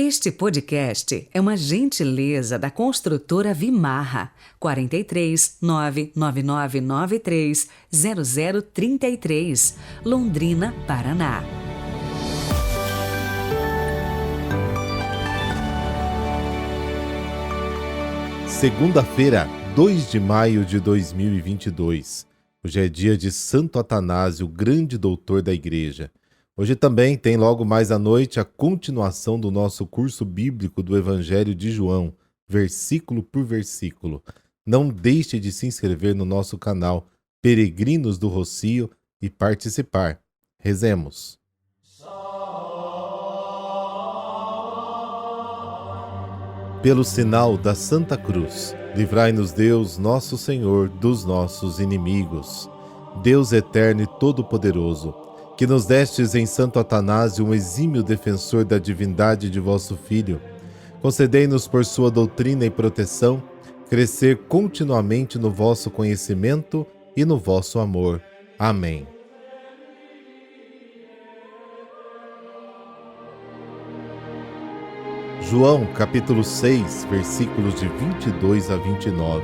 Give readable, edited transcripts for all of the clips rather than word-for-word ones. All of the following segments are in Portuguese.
Este podcast é uma gentileza da construtora Vimarra, 43 99993 0033, Londrina, Paraná. Segunda-feira, 2 de maio de 2022. Hoje é dia de Santo Atanásio, grande doutor da Igreja. Hoje também tem logo mais à noite a continuação do nosso curso bíblico do Evangelho de João, versículo por versículo. Não deixe de se inscrever no nosso canal Peregrinos do Rocio e participar. Rezemos. Pelo sinal da Santa Cruz, livrai-nos Deus, nosso Senhor, dos nossos inimigos. Deus eterno e todo-poderoso, que nos destes em Santo Atanásio um exímio defensor da divindade de vosso Filho, concedei-nos por sua doutrina e proteção, crescer continuamente no vosso conhecimento e no vosso amor. Amém. João, capítulo 6, versículos de 22 a 29.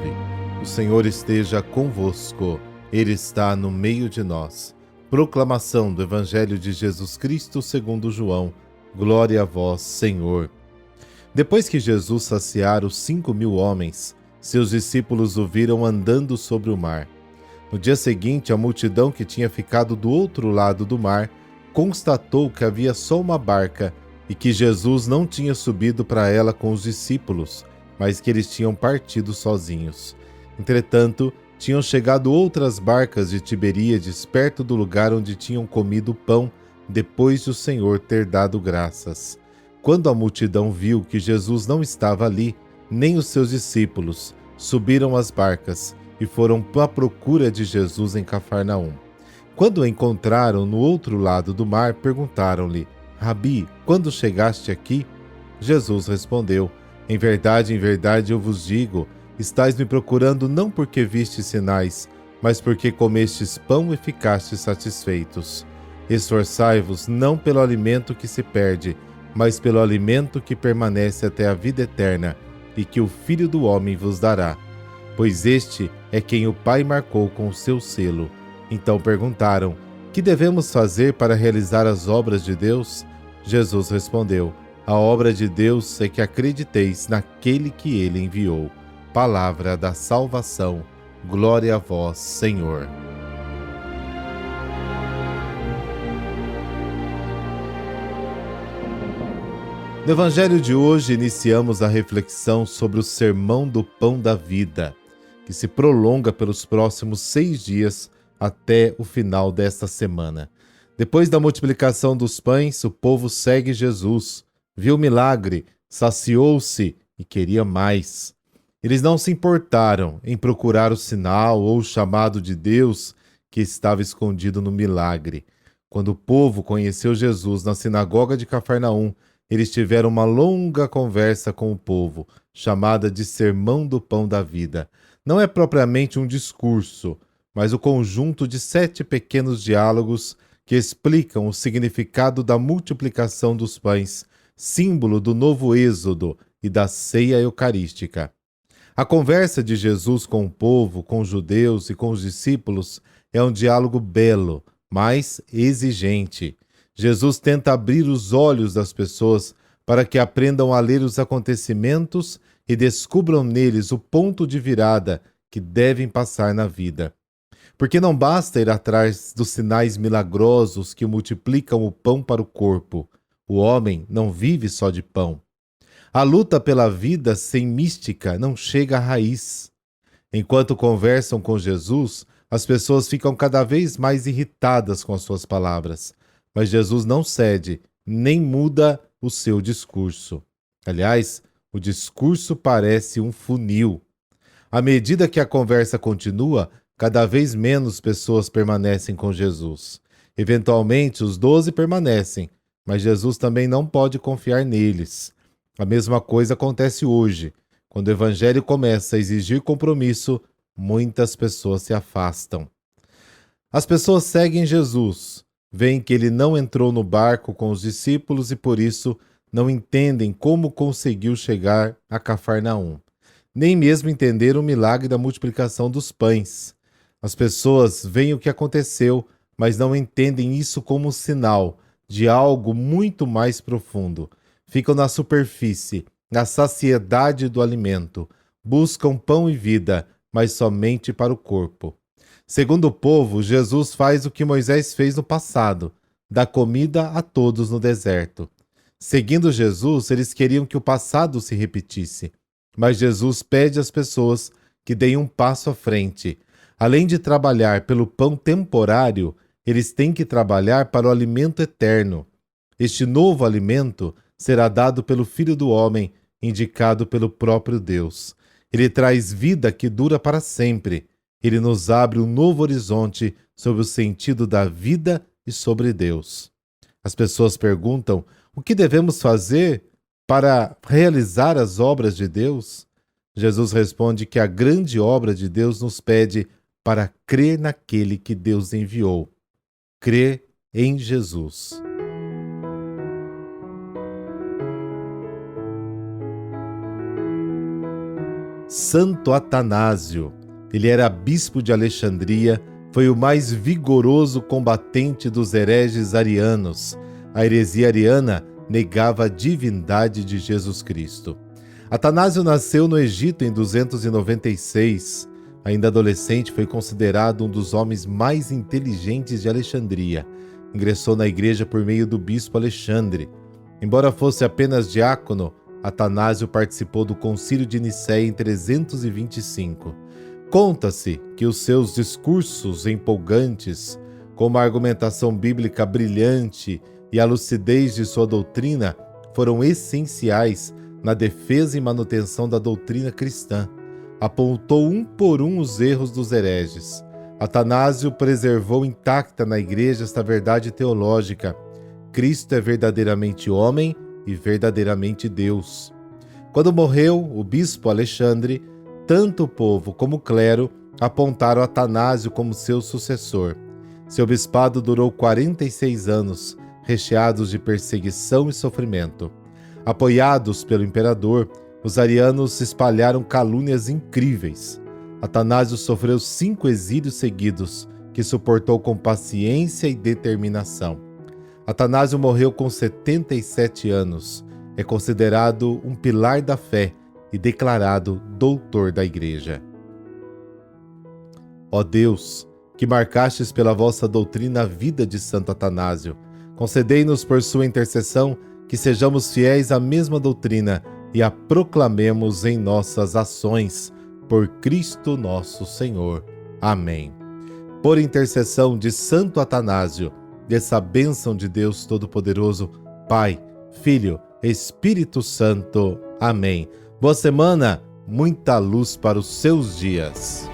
O Senhor esteja convosco, Ele está no meio de nós. Proclamação do Evangelho de Jesus Cristo segundo João. Glória a vós, Senhor. Depois que Jesus saciara os 5.000 homens, seus discípulos o viram andando sobre o mar. No dia seguinte, a multidão que tinha ficado do outro lado do mar constatou que havia só uma barca e que Jesus não tinha subido para ela com os discípulos, mas que eles tinham partido sozinhos. Entretanto, tinham chegado outras barcas de Tiberíades perto do lugar onde tinham comido o pão, depois de o Senhor ter dado graças. Quando a multidão viu que Jesus não estava ali, nem os seus discípulos, subiram às barcas e foram à procura de Jesus em Cafarnaum. Quando o encontraram no outro lado do mar, perguntaram-lhe: Rabi, quando chegaste aqui? Jesus respondeu: em verdade, eu vos digo, estais me procurando não porque vistes sinais, mas porque comestes pão e ficastes satisfeitos. Esforçai-vos não pelo alimento que se perde, mas pelo alimento que permanece até a vida eterna, e que o Filho do Homem vos dará. Pois este é quem o Pai marcou com o seu selo. Então perguntaram: que devemos fazer para realizar as obras de Deus? Jesus respondeu: a obra de Deus é que acrediteis naquele que ele enviou. Palavra da salvação. Glória a vós, Senhor. No Evangelho de hoje, iniciamos a reflexão sobre o Sermão do Pão da Vida, que se prolonga pelos próximos 6 dias até o final desta semana. Depois da multiplicação dos pães, o povo segue Jesus, viu o milagre, saciou-se e queria mais. Eles não se importaram em procurar o sinal ou o chamado de Deus que estava escondido no milagre. Quando o povo conheceu Jesus na sinagoga de Cafarnaum, eles tiveram uma longa conversa com o povo, chamada de Sermão do Pão da Vida. Não é propriamente um discurso, mas o conjunto de 7 pequenos diálogos que explicam o significado da multiplicação dos pães, símbolo do novo êxodo e da ceia eucarística. A conversa de Jesus com o povo, com os judeus e com os discípulos é um diálogo belo, mas exigente. Jesus tenta abrir os olhos das pessoas para que aprendam a ler os acontecimentos e descubram neles o ponto de virada que devem passar na vida. Porque não basta ir atrás dos sinais milagrosos que multiplicam o pão para o corpo. O homem não vive só de pão. A luta pela vida sem mística não chega à raiz. Enquanto conversam com Jesus, as pessoas ficam cada vez mais irritadas com as suas palavras. Mas Jesus não cede, nem muda o seu discurso. Aliás, o discurso parece um funil. À medida que a conversa continua, cada vez menos pessoas permanecem com Jesus. Eventualmente, os 12 permanecem, mas Jesus também não pode confiar neles. A mesma coisa acontece hoje. Quando o Evangelho começa a exigir compromisso, muitas pessoas se afastam. As pessoas seguem Jesus, veem que ele não entrou no barco com os discípulos e por isso não entendem como conseguiu chegar a Cafarnaum. Nem mesmo entenderam o milagre da multiplicação dos pães. As pessoas veem o que aconteceu, mas não entendem isso como um sinal de algo muito mais profundo. Ficam na superfície, na saciedade do alimento. Buscam pão e vida, mas somente para o corpo. Segundo o povo, Jesus faz o que Moisés fez no passado, dá comida a todos no deserto. Seguindo Jesus, eles queriam que o passado se repetisse. Mas Jesus pede às pessoas que deem um passo à frente. Além de trabalhar pelo pão temporário, eles têm que trabalhar para o alimento eterno. Este novo alimento será dado pelo Filho do Homem, indicado pelo próprio Deus. Ele traz vida que dura para sempre. Ele nos abre um novo horizonte sobre o sentido da vida e sobre Deus. As pessoas perguntam: o que devemos fazer para realizar as obras de Deus? Jesus responde que a grande obra de Deus nos pede para crer naquele que Deus enviou. Crer em Jesus. Santo Atanásio. Ele era bispo de Alexandria, foi o mais vigoroso combatente dos hereges arianos. A heresia ariana negava a divindade de Jesus Cristo. Atanásio nasceu no Egito em 296. Ainda adolescente, foi considerado um dos homens mais inteligentes de Alexandria. Ingressou na igreja por meio do bispo Alexandre. Embora fosse apenas diácono, Atanásio participou do Concílio de Nicéia em 325. Conta-se que os seus discursos empolgantes, como a argumentação bíblica brilhante e a lucidez de sua doutrina, foram essenciais na defesa e manutenção da doutrina cristã. Apontou um por um os erros dos hereges. Atanásio preservou intacta na igreja esta verdade teológica: Cristo é verdadeiramente homem e verdadeiramente Deus. Quando morreu o bispo Alexandre, tanto o povo como o clero apontaram Atanásio como seu sucessor. Seu bispado durou 46 anos, recheados de perseguição e sofrimento. Apoiados pelo imperador, os arianos espalharam calúnias incríveis. Atanásio sofreu 5 exílios seguidos, que suportou com paciência e determinação. Atanásio morreu com 77 anos. É considerado um pilar da fé e declarado doutor da Igreja. Ó Deus, que marcastes pela vossa doutrina a vida de Santo Atanásio, concedei-nos por sua intercessão que sejamos fiéis à mesma doutrina e a proclamemos em nossas ações, por Cristo nosso Senhor. Amém. Por intercessão de Santo Atanásio, dessa bênção de Deus Todo-Poderoso, Pai, Filho, Espírito Santo. Amém. Boa semana, muita luz para os seus dias.